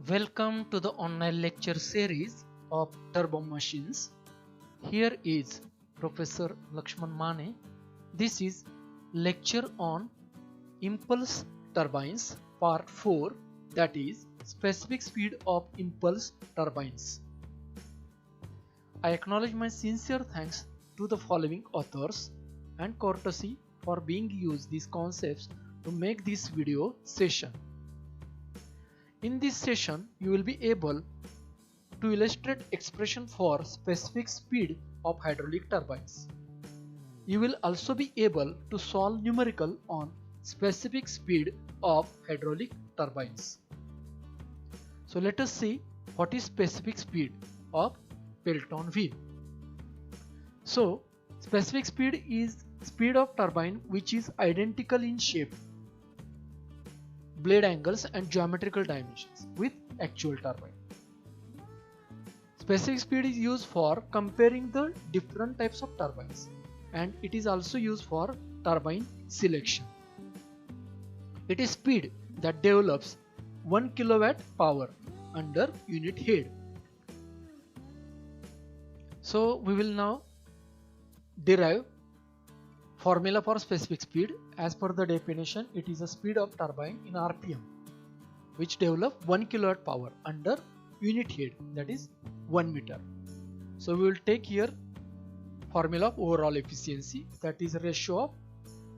Welcome to the online lecture series of turbo machines. Here is Professor Lakshman Mane. This is lecture on impulse turbines part 4, that is specific speed of impulse turbines. I acknowledge my sincere thanks to the following authors and courtesy for being used these concepts to make this video session. In this session, you will be able to illustrate expression for specific speed of hydraulic turbines. You will also be able to solve numerical on specific speed of hydraulic turbines. So let us see what is specific speed of Pelton wheel. So specific speed is speed of turbine which is identical in shape, blade angles and geometrical dimensions with actual turbine. Specific speed is used for comparing the different types of turbines, and it is also used for turbine selection. It is speed that develops 1 kilowatt power under unit head. So we will now derive formula for specific speed. As per the definition, it is a speed of turbine in RPM which develop 1 kilowatt power under unit head, that is 1 meter. So we will take here formula of overall efficiency, that is ratio of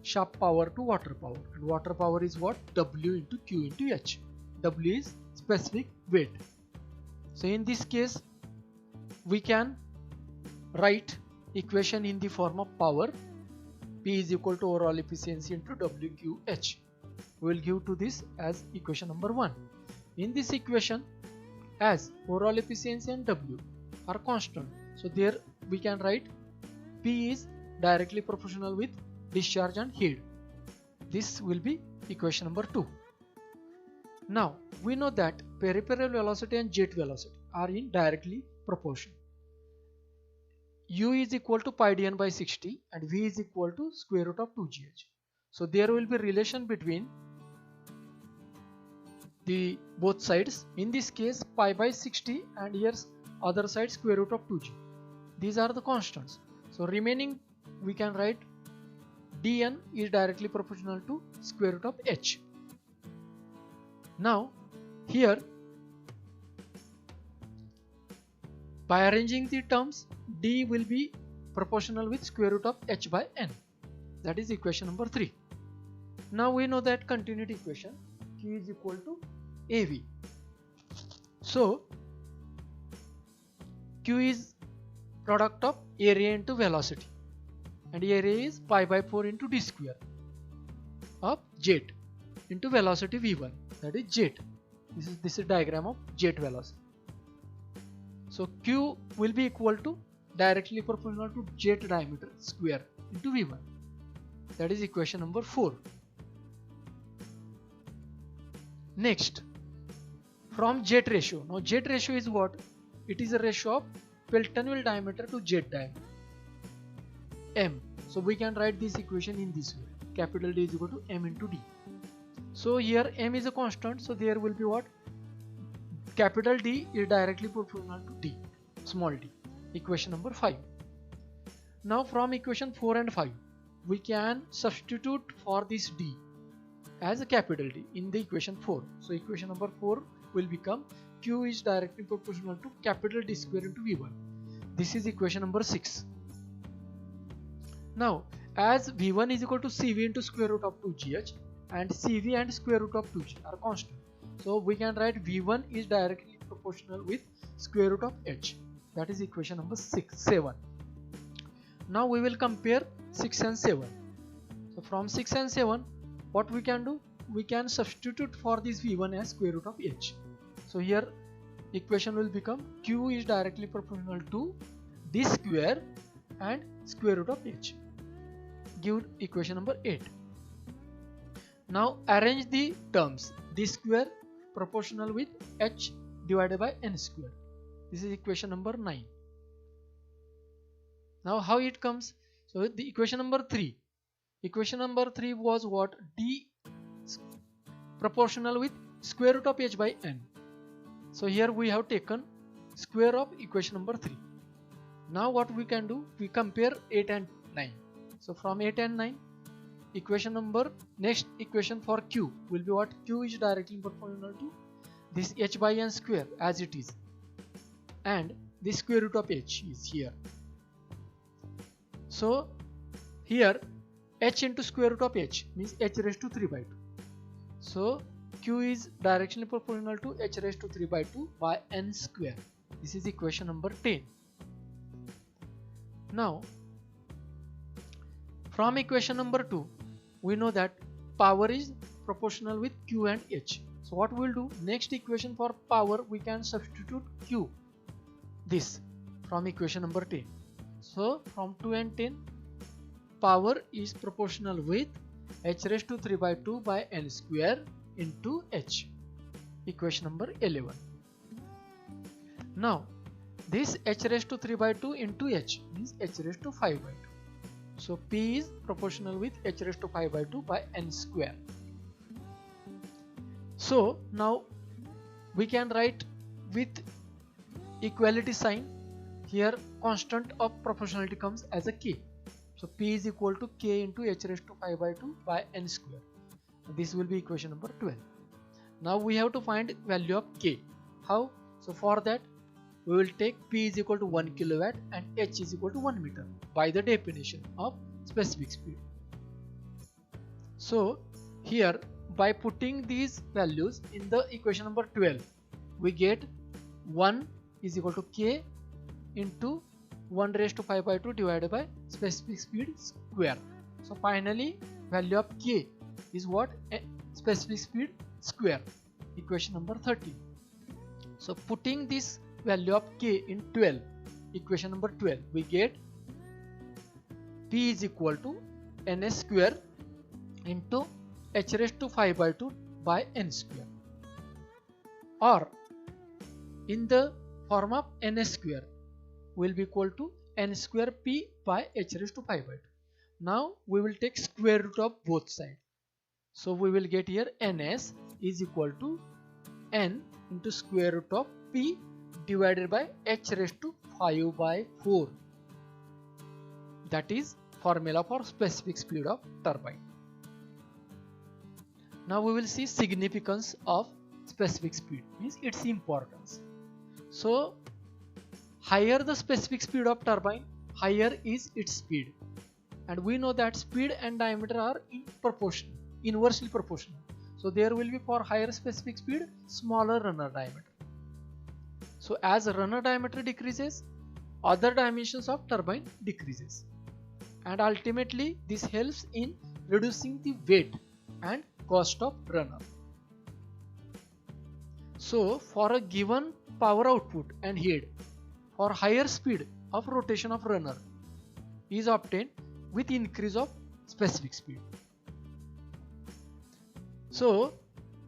shaft power to water power, and water power is what? W into Q into H. W is specific weight. So in this case we can write equation in the form of power. P is equal to overall efficiency into WQH. We will give to this as equation number 1. In this equation, as overall efficiency and W are constant, so there we can write P is directly proportional with discharge and head. This will be equation number 2. Now we know that peripheral velocity and jet velocity are in directly proportion. U is equal to pi dn by 60 and V is equal to square root of 2gh. So there will be relation between the both sides. In this case pi by 60 and here's other side square root of 2g. These are the constants. So remaining we can write dn is directly proportional to square root of h. Now here by arranging the terms, D will be proportional with square root of h by n. That is equation number 3. Now we know that continuity equation Q is equal to AV. So Q is product of area into velocity, and area is pi by 4 into d square of jet into velocity V1, that is jet. This is diagram of jet velocity. So Q will be equal to directly proportional to jet diameter square into V1. That is equation number 4. Next, from jet ratio. Now jet ratio is what? It is a ratio of Pelton wheel diameter to jet diameter, M. So we can write this equation in this way. Capital D is equal to M into D. So here M is a constant, so there will be what? Capital D is directly proportional to D, small d. Equation number 5. Now from equation 4 and 5 we can substitute for this D as a capital D in the equation 4. So equation number 4 will become Q is directly proportional to capital D square into V1. This is equation number 6. Now as V1 is equal to CV into square root of 2gh and CV and square root of 2g are constant, so we can write V1 is directly proportional with square root of h. That is equation number 7. Now we will compare 6 and 7. So from 6 and 7 what we can do? We can substitute for this V1 as square root of h. So here equation will become Q is directly proportional to d square and square root of h. Give equation number 8. Now arrange the terms. D square proportional with h divided by n square. This is equation number 9. Now how it comes? So the equation number 3. Equation number 3 was what? D proportional with square root of h by n. So here we have taken square of equation number 3. Now what we can do, we compare 8 and 9. So from 8 and 9, equation number, next equation for q will be what? Q is directly proportional to this h by n square as it is, and the square root of h is here. So here h into square root of h means h raised to 3 by 2. So q is directionally proportional to h raised to 3 by 2 by n square. This is equation number 10. Now from equation number 2, we know that power is proportional with q and h. So what we will do, next equation for power we can substitute q, this from equation number 10. So from 2 and 10, power is proportional with h raised to 3 by 2 by n square into h, equation number 11. Now this h raised to 3 by 2 into h means h raised to 5 by 2. So P is proportional with h raised to 5 by 2 by n square. So now we can write with equality sign. Here constant of proportionality comes as a k. So P is equal to k into h raised to 5 by 2 by n square. This will be equation number 12. Now we have to find value of k. How? So for that we will take P is equal to 1 kilowatt and h is equal to 1 meter by the definition of specific speed. So here by putting these values in the equation number 12, we get 1 is equal to k into 1 raised to 5 by 2 divided by specific speed square. So finally value of k is what? Specific speed square, equation number 13. So putting this value of k in 12, equation number 12, we get P is equal to ns square into h raised to 5 by 2 by n square, or in the form of ns square will be equal to n square P by h raised to 5 by 2. Now we will take square root of both sides. So we will get here ns is equal to n into square root of P divided by h raised to 5 by 4. That is formula for specific speed of turbine. Now we will see significance of specific speed, means its importance. So higher the specific speed of turbine, higher is its speed, and we know that speed and diameter are inversely proportional. So there will be, for higher specific speed, smaller runner diameter. So as runner diameter decreases, other dimensions of turbine decreases, and ultimately this helps in reducing the weight and cost of runner. So for a given power output and head, for higher speed of rotation of runner is obtained with increase of specific speed. So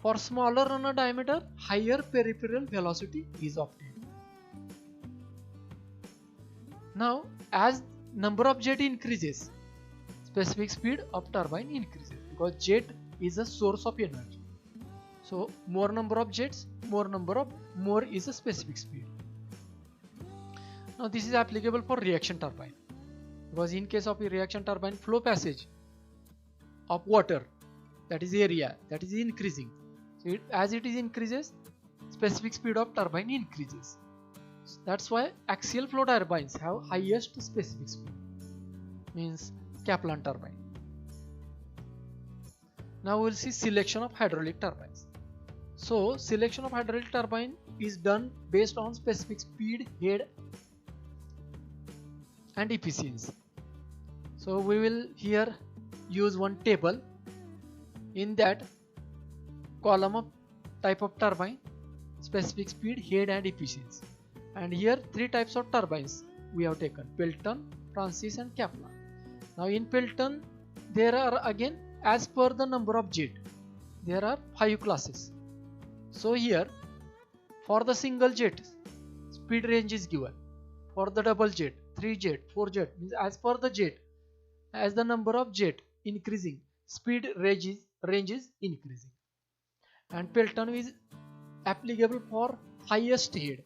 for smaller runner diameter, higher peripheral velocity is obtained. Now as number of jet increases, specific speed of turbine increases, because jet is a source of energy. So more number of jets, more is a specific speed. Now this is applicable for reaction turbine, because in case of a reaction turbine, flow passage of water, that is area, that is increasing. So as it is increases, specific speed of turbine increases. So that's why axial flow turbines have highest specific speed, means Kaplan turbine. Now we will see selection of hydraulic turbines. So selection of hydraulic turbine is done based on specific speed, head and efficiency. So we will here use one table. In that column of type of turbine, specific speed, head and efficiency. And here three types of turbines we have taken: Pelton, Francis and Kaplan. Now in Pelton there are again, as per the number of jet, there are 5 classes. So here for the single jet, speed range is given. For the double jet, 3 jet, 4 jet, means as per the jet, as the number of jet increasing, speed range is increasing. And Pelton is applicable for highest head,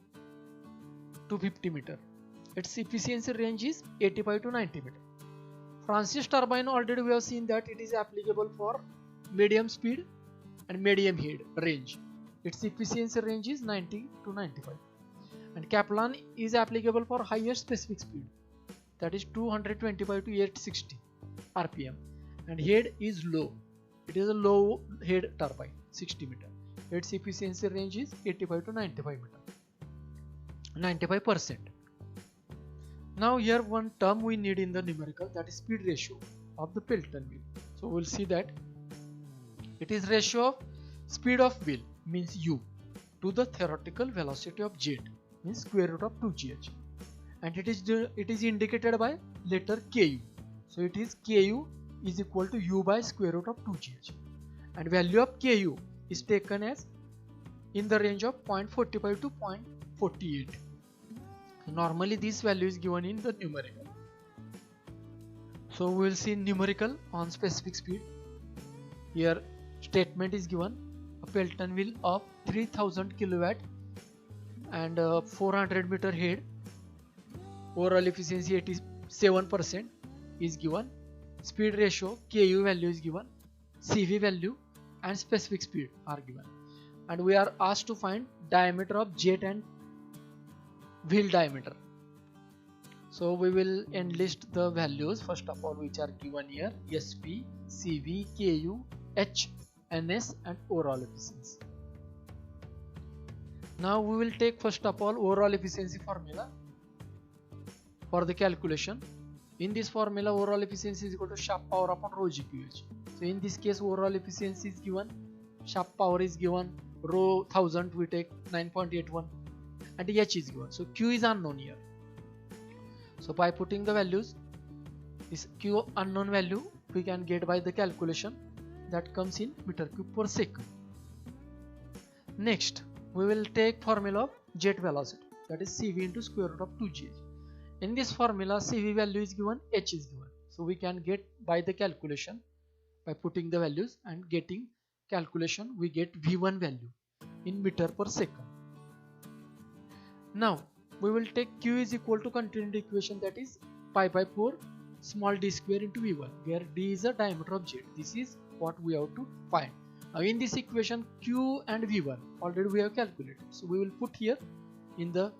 250 meter. Its efficiency range is 85 to 90 meter. Francis turbine, already we have seen that it is applicable for medium speed and medium head range. Its efficiency range is 90 to 95. And Kaplan is applicable for highest specific speed, that is 225 to 860 rpm, and head is low. It is a low head turbine, 60 meter. Its efficiency range is 85 to 95 meter, 95%. Now here one term we need in the numerical, that is speed ratio of the Pelton wheel. So we'll see that it is ratio of speed of wheel, means u, to the theoretical velocity of jet, means square root of 2gh, and it is indicated by letter ku. So it is ku is equal to u by square root of 2gh, and value of ku is taken as in the range of 0.45 to 0.48. Normally this value is given in the numerical. So we will see numerical on specific speed. Here statement is given: a Pelton wheel of 3000 kilowatt and 400 meter head, overall efficiency 87% is given, speed ratio ku value is given, CV value and specific speed are given, and we are asked to find diameter of jet and wheel diameter. So we will enlist the values first of all which are given here: SP, CV, KU, H, NS and overall efficiency. Now we will take first of all overall efficiency formula for the calculation. In this formula, overall efficiency is equal to shaft power upon rho GQH. So in this case, overall efficiency is given, shaft power is given, rho 1000 we take 9.81, and H is given. So Q is unknown here. So by putting the values, this Q unknown value we can get by the calculation, that comes in meter cube per second. Next we will take formula of jet velocity, that is CV into square root of 2gh. In this formula, CV value is given, H is given. So we can get by the calculation, by putting the values and getting calculation, we get V1 value in meter per second. Now we will take Q is equal to continuity equation, that is pi by 4 small d square into V1, where d is the diameter of jet. This is what we have to find. Now in this equation, Q and V1 already we have calculated. So we will put here in the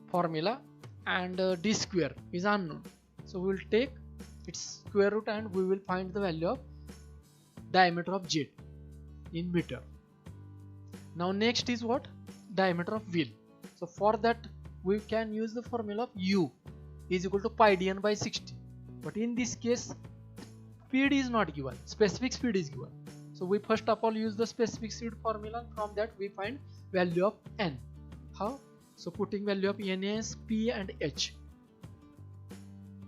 formula, and d square is unknown. So we will take its square root and we will find the value of diameter of jet in meter. Now next is what? Diameter of wheel. So for that we can use the formula of u is equal to pi dn by 60. But in this case, speed is not given, specific speed is given. So we first of all use the specific speed formula, and from that we find value of n. How? So putting value of n as p and h.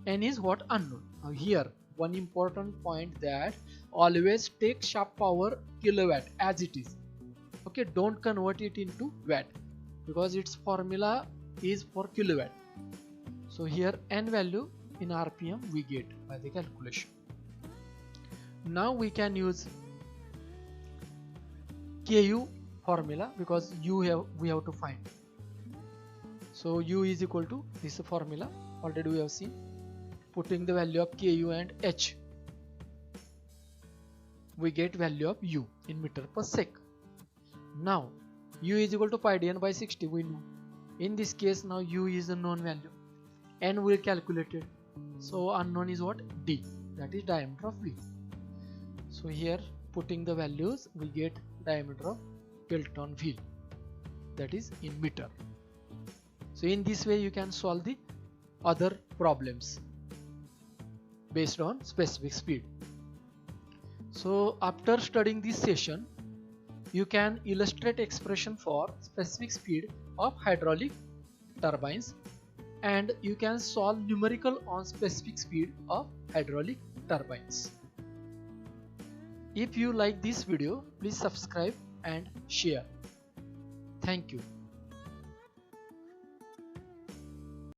N is what? Unknown. Now here one important point, that always take shaft power kilowatt as it is. Okay, don't convert it into watt, because its formula is for kilowatt. So here n value in rpm we get by the calculation. Now we can use ku formula, because we have to find. So u is equal to this formula, already we have seen. Putting the value of ku and h, we get value of u in meter per sec. Now u is equal to pi dn by 60, we know. In this case, now u is a known value, n we calculated. So unknown is what? D, that is diameter of wheel. So here putting the values, we get diameter of Pelton wheel, that is in meter. So in this way you can solve the other problems based on specific speed. So after studying this session, you can illustrate expression for specific speed of hydraulic turbines, and you can solve numerical on specific speed of hydraulic turbines. If you like this video, please subscribe and share. Thank you.